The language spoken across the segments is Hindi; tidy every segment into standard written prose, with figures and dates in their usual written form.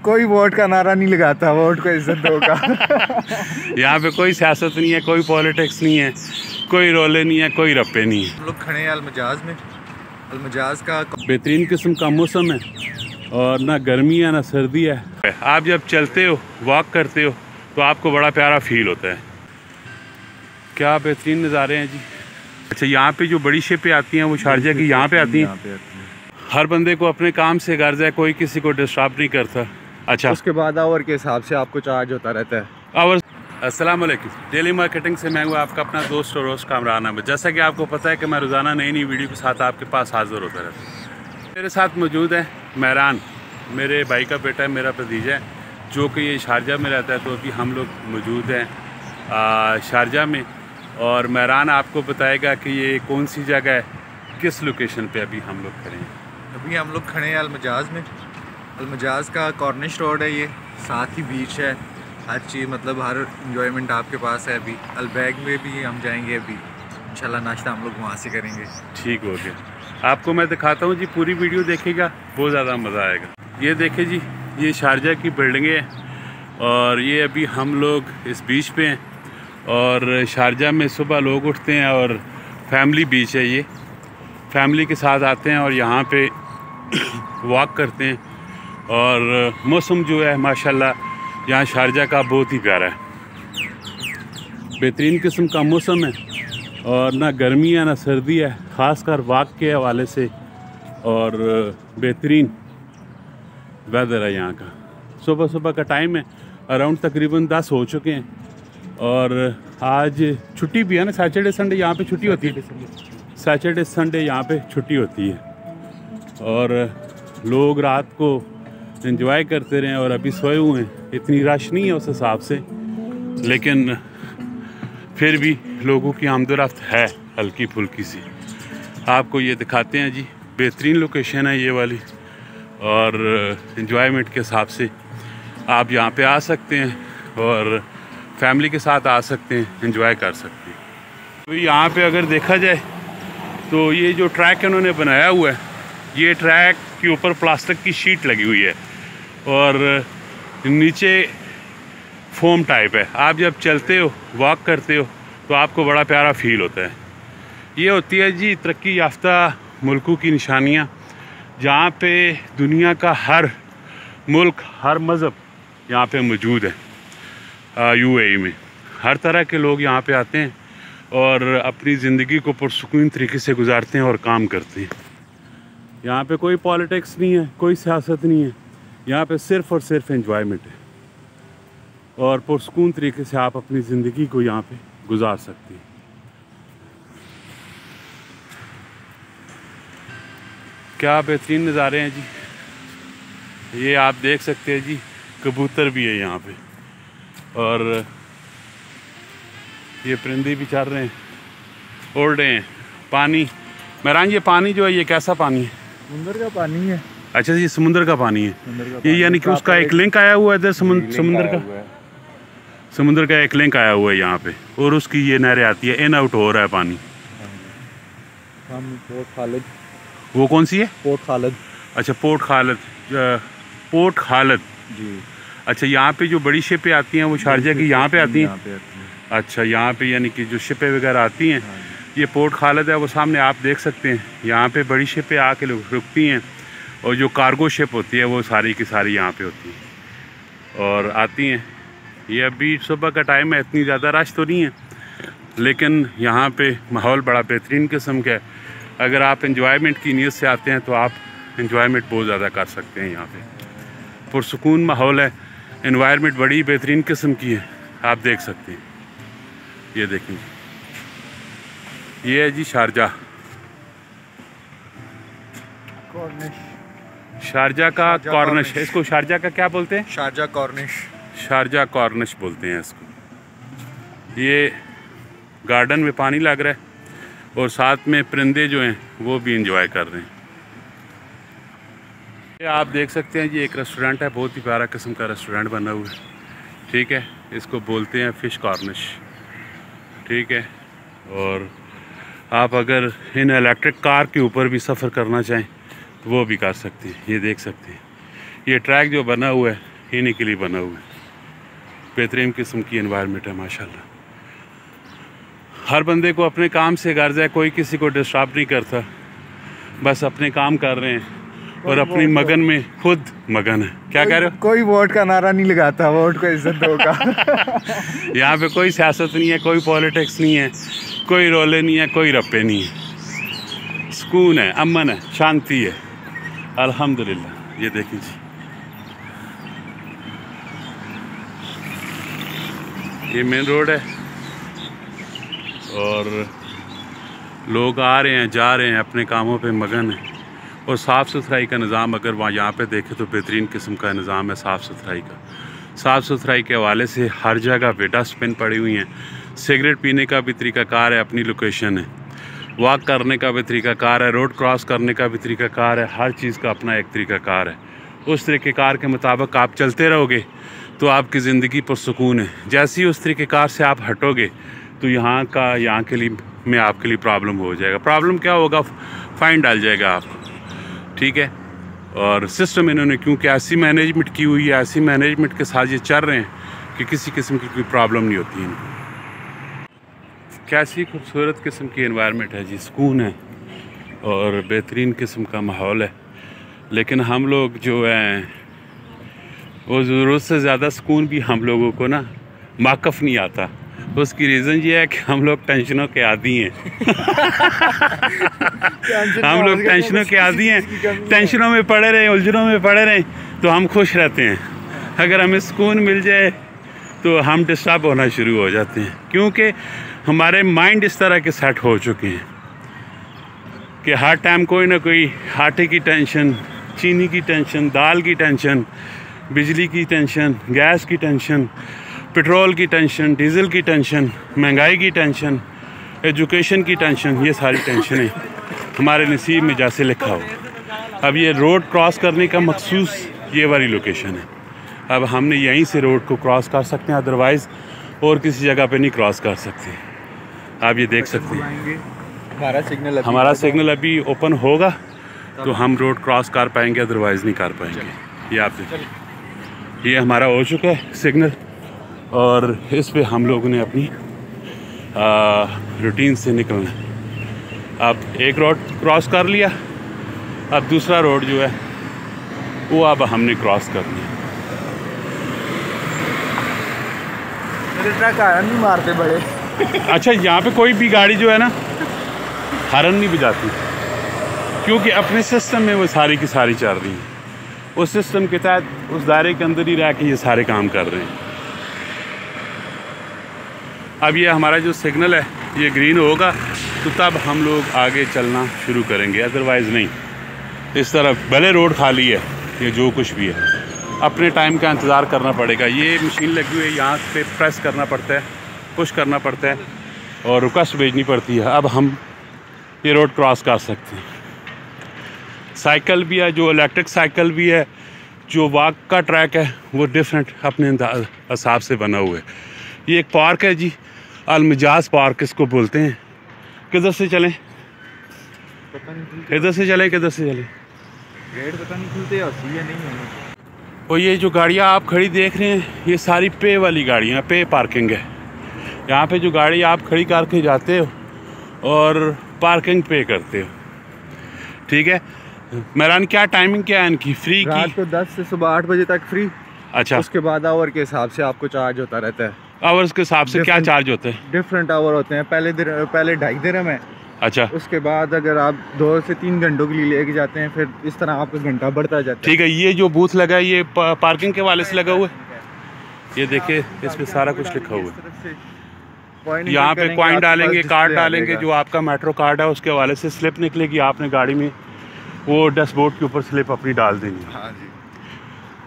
कोई वोट का नारा नहीं लगाता, वोट को इज्जत दो का। यहाँ पे कोई सियासत नहीं है, कोई पॉलिटिक्स नहीं है, कोई रोले नहीं है, कोई रप्पे नहीं है। हम लोग खड़े हैं अलमजाज में। अलमजाज का बेहतरीन किस्म का मौसम है और ना गर्मी है ना सर्दी है। आप जब चलते हो, वॉक करते हो, तो आपको बड़ा प्यारा फील होता है। क्या बेहतरीन नज़ारे हैं जी। अच्छा, यहाँ पे जो बड़ी शिपें आती हैं वो शारजा की यहाँ पे आती हैं। हर बंदे को अपने काम से गर्ज है, कोई किसी को डिस्टर्ब नहीं करता। अच्छा, उसके बाद आवर के हिसाब से आपको चार्ज होता रहता है। आवर। अस्सलाम वालेकुम, डेली मार्केटिंग से मैं हूँ आपका अपना दोस्त और रोज़ कामरान अहमद। जैसा कि आपको पता है कि मैं रोज़ाना नई नई वीडियो के साथ आपके पास हाज़िर होता रहता हूँ। मेरे साथ मौजूद है मेहरान, मेरे भाई का बेटा है, मेरा भतीजा है, जो कि ये शारजा में रहता है। तो अभी हम लोग मौजूद हैं शारजा में, और मेहरान आपको बताएगा कि ये कौन सी जगह है, किस लोकेशन पे अभी हम लोग खड़े हैं। अभी हम लोग खड़े हैं अलमजाज में। अलमजाज का कॉर्निश रोड है, ये साथ ही बीच है, हर चीज़ मतलब हर इंजॉयमेंट आपके पास है। अभी अलबैग में भी हम जाएंगे, अभी इंशाल्लाह नाश्ता हम लोग वहाँ से करेंगे। ठीक हो गया, आपको मैं दिखाता हूँ जी, पूरी वीडियो देखिएगा, बहुत ज़्यादा मज़ा आएगा। ये देखिए जी, ये शारजा की बिल्डिंगें हैं और ये अभी हम लोग इस बीच पे हैं। और शारजा में सुबह लोग उठते हैं और फैमिली बीच है, ये फैमिली के साथ आते हैं और यहाँ पे वॉक करते हैं। और मौसम जो है माशाल्लाह यहाँ शारजा का बहुत ही प्यारा है, बेहतरीन किस्म का मौसम है और ना गर्मी है ना सर्दी है, ख़ासकर वॉक के हवाले से। और बेहतरीन वेदर है यहाँ का। सुबह सुबह का टाइम है, अराउंड तकरीबन 10 हो चुके हैं और आज छुट्टी भी है ना, सैटरडे संडे यहाँ पे छुट्टी होती है। सैटरडे संडे यहाँ पे छुट्टी होती है और लोग रात को एंजॉय करते रहे और अभी सोए हुए हैं। इतनी रश नहीं है उस हिसाब से, लेकिन फिर भी लोगों की आमदोरफ्त है हल्की फुल्की सी। आपको ये दिखाते हैं जी, बेहतरीन लोकेशन है ये वाली और एंजॉयमेंट के हिसाब से आप यहाँ पे आ सकते हैं और फैमिली के साथ आ सकते हैं, एंजॉय कर सकते हैं। तो यहाँ पे अगर देखा जाए तो ये जो ट्रैक इन्होंने बनाया हुआ है, ये ट्रैक के ऊपर प्लास्टिक की शीट लगी हुई है और नीचे फोम टाइप है। आप जब चलते हो, वॉक करते हो, तो आपको बड़ा प्यारा फील होता है। ये होती है जी तरक्की याफ्ता मुल्कों की निशानियाँ, जहाँ पे दुनिया का हर मुल्क, हर मज़हब यहाँ पे मौजूद है। UAE में हर तरह के लोग यहाँ पे आते हैं और अपनी ज़िंदगी को पुरसुकून तरीके से गुजारते हैं और काम करते हैं। यहाँ पे कोई पॉलिटिक्स नहीं है, कोई सियासत नहीं है, यहाँ पे सिर्फ़ और सिर्फ एंजॉयमेंट है और पुरसुकून तरीके से आप अपनी ज़िंदगी को यहाँ पे गुजार सकते हैं। क्या बेहतरीन नज़ारे हैं जी। ये आप देख सकते हैं जी, कबूतर भी है यहाँ पे और ये परिंदे भी चल रहे हैं, उड़ रहे हैं। पानी मेहरान, ये पानी जो है ये कैसा पानी है? समुंदर का पानी है। अच्छा, ये समुंदर का पानी है। ये यानी कि उसका एक लिंक आया हुआ है इधर, समुंदर का एक लिंक आया हुआ है यहाँ पे, और उसकी ये नहरें आती है, इन आउट हो रहा है पानी। पोर्ट खालिद। वो कौन सी है? पोर्ट खालिद। अच्छा, पोर्ट खालिद। पोर्ट खालिद जी। अच्छा, यहाँ पे जो बड़ी शिपें आती हैं वो शारजा की यहाँ पे आती हैं। अच्छा, यहाँ पे यानी कि जो शिपें वगैरह आती हैं, ये पोर्ट खालिद है, वो सामने आप देख सकते हैं। यहाँ पे बड़ी शिपें आके रुकती हैं और जो कार्गो शिप होती है वो सारी की सारी यहाँ पे होती है और आती हैं। ये अभी सुबह का टाइम है, इतनी ज़्यादा रश तो नहीं है, लेकिन यहाँ पे माहौल बड़ा बेहतरीन किस्म का है। अगर आप एंजॉयमेंट की नीयत से आते हैं तो आप एंजॉयमेंट बहुत ज़्यादा कर सकते हैं। यहाँ पे पुरसुकून माहौल है, एनवायरनमेंट बड़ी बेहतरीन किस्म की है, आप देख सकते हैं। ये देखें, ये है जी शारजा, शारजा का कॉर्निश। इसको शारजा का क्या बोलते हैं? Sharjah Cornish. शारजा कॉर्निश बोलते हैं इसको। ये गार्डन में पानी लग रहा है और साथ में परिंदे जो हैं वो भी इंजॉय कर रहे हैं। ये आप देख सकते हैं जी, एक रेस्टोरेंट है, बहुत ही प्यारा किस्म का रेस्टोरेंट बना हुआ है। ठीक है, इसको बोलते हैं फ़िश कॉर्निश। ठीक है, और आप अगर इन इलेक्ट्रिक कार के ऊपर भी सफ़र करना चाहें तो वो भी कर सकते हैं। ये देख सकते हैं, ये ट्रैक जो बना हुआ है इन्हीं के लिए बना हुआ है। बेहतरीन किस्म की एनवायरनमेंट है माशाल्लाह। हर बंदे को अपने काम से गर्ज है, कोई किसी को डिस्टर्ब नहीं करता, बस अपने काम कर रहे हैं और अपनी मगन में खुद मगन है। क्या कह रहे हो? कोई वोट का नारा नहीं लगाता, वोट को इज्जत दोगा। यहाँ पे कोई सियासत नहीं है, कोई पॉलिटिक्स नहीं है, कोई रोले नहीं है, कोई रप्पे नहीं है, सुकून है, अमन है, शांति है अल्हम्दुलिल्लाह। ये देखिए जी, ये मेन रोड है और लोग आ रहे हैं, जा रहे हैं, अपने कामों पे मगन है। और साफ़ सुथराई का निज़ाम अगर वहाँ यहाँ पे देखें तो बेहतरीन किस्म का निज़ाम है साफ़ सुथराई का। साफ़ सुथराई के हवाले से हर जगह पे डस्टबिन पड़ी हुई हैं। सिगरेट पीने का भी तरीक़ाकार है, अपनी लोकेशन है। वॉक करने का भी तरीक़ाकार है, रोड क्रॉस करने का भी तरीक़ाकार है। हर चीज़ का अपना एक तरीक़ाकार है। उस तरीक़ेकार के मुताबिक आप चलते रहोगे तो आपकी ज़िंदगी पुरसुकून है। जैसे ही उस तरीक़ेकार से आप हटोगे तो यहाँ के लिए में आपके लिए प्रॉब्लम हो जाएगा। प्रॉब्लम क्या होगा? फ़ाइन डाल जाएगा आपको, ठीक है। और सिस्टम इन्होंने क्योंकि ऐसी मैनेजमेंट की हुई है, ऐसी मैनेजमेंट के साथ ये चल रहे हैं कि किसी किस्म की कोई प्रॉब्लम नहीं होती इनको। कैसी खूबसूरत किस्म की एनवायरनमेंट है जी, सुकून है और बेहतरीन किस्म का माहौल है। लेकिन हम लोग जो हैं वो ज़रूरत से ज़्यादा सुकून भी हम लोगों को ना माकफ़ नहीं आता। उसकी रीज़न ये है कि हम लोग टेंशनों के आदी हैं। हम लोग टेंशनों के आदी हैं, टेंशनों में पड़े रहें, उलझनों में पड़े रहें तो हम खुश रहते हैं। अगर हमें सुकून मिल जाए तो हम डिस्टर्ब होना शुरू हो जाते हैं, क्योंकि हमारे माइंड इस तरह के सेट हो चुके हैं कि हर टाइम कोई ना कोई आटे की टेंशन, चीनी की टेंशन, दाल की टेंशन, बिजली की टेंशन, गैस की टेंशन, पेट्रोल की टेंशन, डीज़ल की टेंशन, महंगाई की टेंशन, एजुकेशन की टेंशन। ये सारी टेंशनें हमारे नसीब में जैसे लिखा हो। अब ये रोड क्रॉस करने का मखसूस ये वाली लोकेशन है। अब हमने यहीं से रोड को क्रॉस कर सकते हैं, अदरवाइज़ और किसी जगह पे नहीं क्रॉस कर सकते। आप ये देख सकते हैं हमारा सिग्नल अभी ओपन होगा तो हम रोड क्रॉस कर पाएंगे, अदरवाइज़ नहीं कर पाएंगे। ये आप देखिए, ये हमारा हो चुका है सिग्नल और इस पे हम लोगों ने अपनी रूटीन से निकलना है। अब एक रोड क्रॉस कर लिया, अब दूसरा रोड जो है वो अब हमने क्रॉस करनी है। मेरे ट्रक हॉर्न नहीं मारते बड़े। अच्छा, यहाँ पे कोई भी गाड़ी जो है ना हॉर्न नहीं बजाती, क्योंकि अपने सिस्टम में वो सारी की सारी चल रही हैं। उस सिस्टम के तहत उस दायरे के अंदर ही रह के ये सारे काम कर रहे हैं। अब ये हमारा जो सिग्नल है ये ग्रीन होगा तो तब हम लोग आगे चलना शुरू करेंगे, अदरवाइज़ नहीं। इस तरफ भले रोड खाली है, ये जो कुछ भी है अपने टाइम का इंतज़ार करना पड़ेगा। ये मशीन लगी हुई है, यहाँ पे प्रेस करना पड़ता है, पुश करना पड़ता है और रिक्वेस्ट भेजनी पड़ती है। अब हम ये रोड क्रॉस कर सकते हैं। साइकिल भी है, जो इलेक्ट्रिक साइकिल भी है, जो वॉक का ट्रैक है वो डिफरेंट अपने हिसाब से बना हुआ है। ये एक पार्क है जी, अलमजाज पार्क इसको बोलते हैं। किधर से चलें? इधर से चलें, किधर से चलें? गेट पता नहीं खुलते या नहीं है। और ये जो गाड़ियाँ आप खड़ी देख रहे हैं ये सारी पे वाली गाड़ियाँ, पे पार्किंग है। यहाँ पे जो गाड़ी आप खड़ी करके जाते हो और पार्किंग पे करते हो, ठीक है। मेहरान क्या टाइमिंग क्या है इनकी? फ्री की रात को 10 से सुबह 8 बजे तक फ्री। अच्छा, उसके बाद आवर के हिसाब से आपको चार्ज होता रहता है। आवर्स के हिसाब से क्या चार्ज होते हैं? डिफरेंट आवर होते हैं। पहले 2.5 दिरहम है। अच्छा, उसके बाद अगर आप 2 से 3 घंटों के लिए लेके जाते हैं फिर इस तरह आपका घंटा बढ़ता जाता है। ठीक है। ये जो बूथ लगा है ये पार्किंग के वाले से लगा हुआ है। ये देखिए इस पे सारा कुछ लिखा हुआ है। यहाँ पे कॉइन डालेंगे, कार्ड डालेंगे, जो आपका मेट्रो कार्ड है उसके हवाले से स्लिप निकलेगी। आपने गाड़ी में वो डैशबोर्ड के ऊपर स्लिप अपनी डाल देंगे। हाँ जी,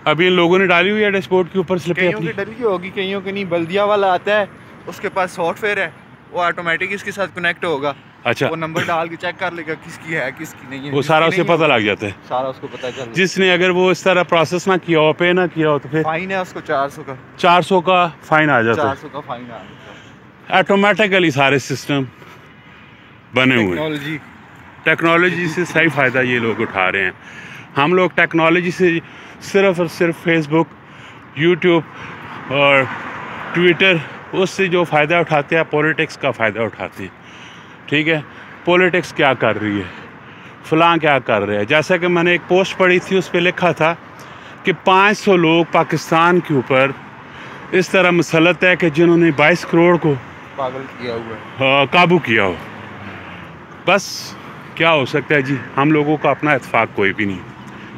अभी इन लोगों ने डाली हुई है डैशबोर्ड के ऊपर स्लिप। कईयों की डली होगी, कईयों की नहीं। बल्दिया वाला आता है, उसके पास सॉफ्टवेयर है, वो ऑटोमेटिक इसके साथ कनेक्ट होगा। अच्छा, वो नंबर डाल के चेक कर लेगा किसकी है किसकी नहीं है। वो सारा उसे पता लग जाता है, सारा उसको पता चल। जिसने अगर वो इस तरह प्रोसेस ना किया हो, पे ना किया हो, तो फिर फाइन है उसको 400 का। 400 का फाइन आ जाता है। 400 का फाइन आ जाता है। ऑटोमेटिकली सारे सिस्टम बने हुए हैं। टेक्नोलॉजी से सही फ़ायदा ये लोग उठा रहे हैं। हम लोग टेक्नोलॉजी से सिर्फ और सिर्फ फेसबुक यूट्यूब और ट्विटर, उससे जो फ़ायदा उठाते हैं पॉलिटिक्स का फ़ायदा उठाते हैं। ठीक है, पॉलिटिक्स क्या कर रही है, फ़लाँ क्या कर रहे हैं। जैसा कि मैंने एक पोस्ट पढ़ी थी, उस पर लिखा था कि 500 लोग पाकिस्तान के ऊपर इस तरह मसलत है कि जिन्होंने 22 करोड़ को पागल किया हुआ है, काबू किया हो। बस क्या हो सकता है जी, हम लोगों का अपना इत्तेफाक कोई भी नहीं,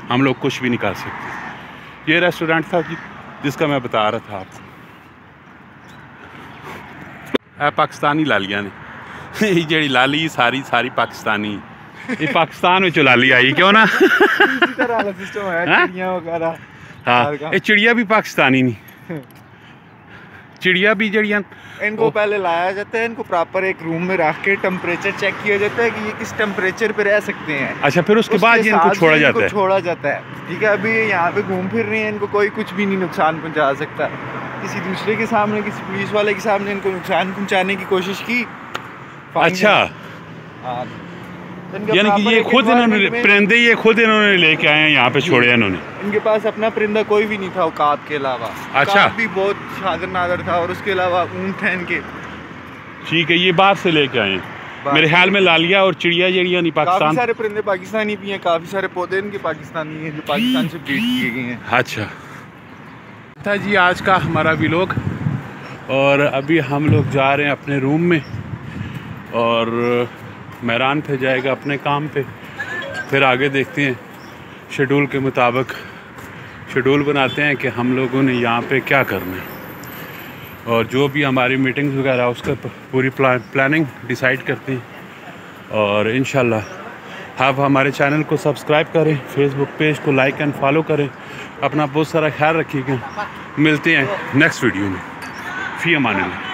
हम लोग कुछ भी नहीं कर सकते। ये रेस्टोरेंट था जी जिसका मैं बता रहा था आपको। पाकिस्तानी लालियाँ ने ये जड़ी लाली सारी पाकिस्तानी, ये पाकिस्तान में लाली आई क्यों ना सिस्टम है चिड़िया वगैरह। हाँ, ये चिड़िया भी पाकिस्तानी नहीं, चिड़िया भी जड़ियाँ इनको पहले लाया जाता है, इनको प्रॉपर एक रूम में रख के टेम्परेचर चेक किया जाता है कि ये किस टेम्परेचर पे रह सकते हैं। अच्छा, फिर उसके बाद ये इनको छोड़ा जाता है। ठीक है, अभी यहाँ पे घूम फिर रही है, इनको कोई कुछ भी नहीं नुकसान पहुँचा सकता। किसी दूसरे के सामने, किसी पुलिस वाले के सामने इनको नुकसान पहुँचाने की कोशिश की। अच्छा, यानी कि ये खुद इन्होंने परिंदे ये खुद इन्होंने लेके आए हैं यहाँ पे छोड़े हैं इन्होंने। इनके पास अपना परिंदा कोई भी नहीं था औकात के अलावा। अच्छा, भी बहुत शादर नादर था, और उसके अलावा ऊँट है इनके। ठीक है, ये बाहर से लेके आए हैं मेरे ख्याल में। लालिया और चिड़िया जड़िया नहीं पाकिस्तान, काफ़ी सारे परिंदे पाकिस्तानी भी हैं, काफ़ी सारे पौधे इनके पाकिस्तानी हैं जो पाकिस्तान से ब्रीड किए गए हैं। अच्छा था जी आज का हमारा व्लॉग, और अभी हम लोग जा रहे हैं अपने रूम में, और मेहरान पे जाएगा अपने काम पे। फिर आगे देखते हैं, शेड्यूल के मुताबिक शेड्यूल बनाते हैं कि हम लोगों ने यहाँ पे क्या करना है, और जो भी हमारी मीटिंग्स वगैरह उसका पूरी प्लानिंग डिसाइड करते हैं। और इंशाल्लाह आप हमारे चैनल को सब्सक्राइब करें, फेसबुक पेज को लाइक एंड फॉलो करें। अपना बहुत सारा ख्याल रखिएगा। मिलते हैं नेक्स्ट वीडियो में। फ़ी अमान अल्लाह।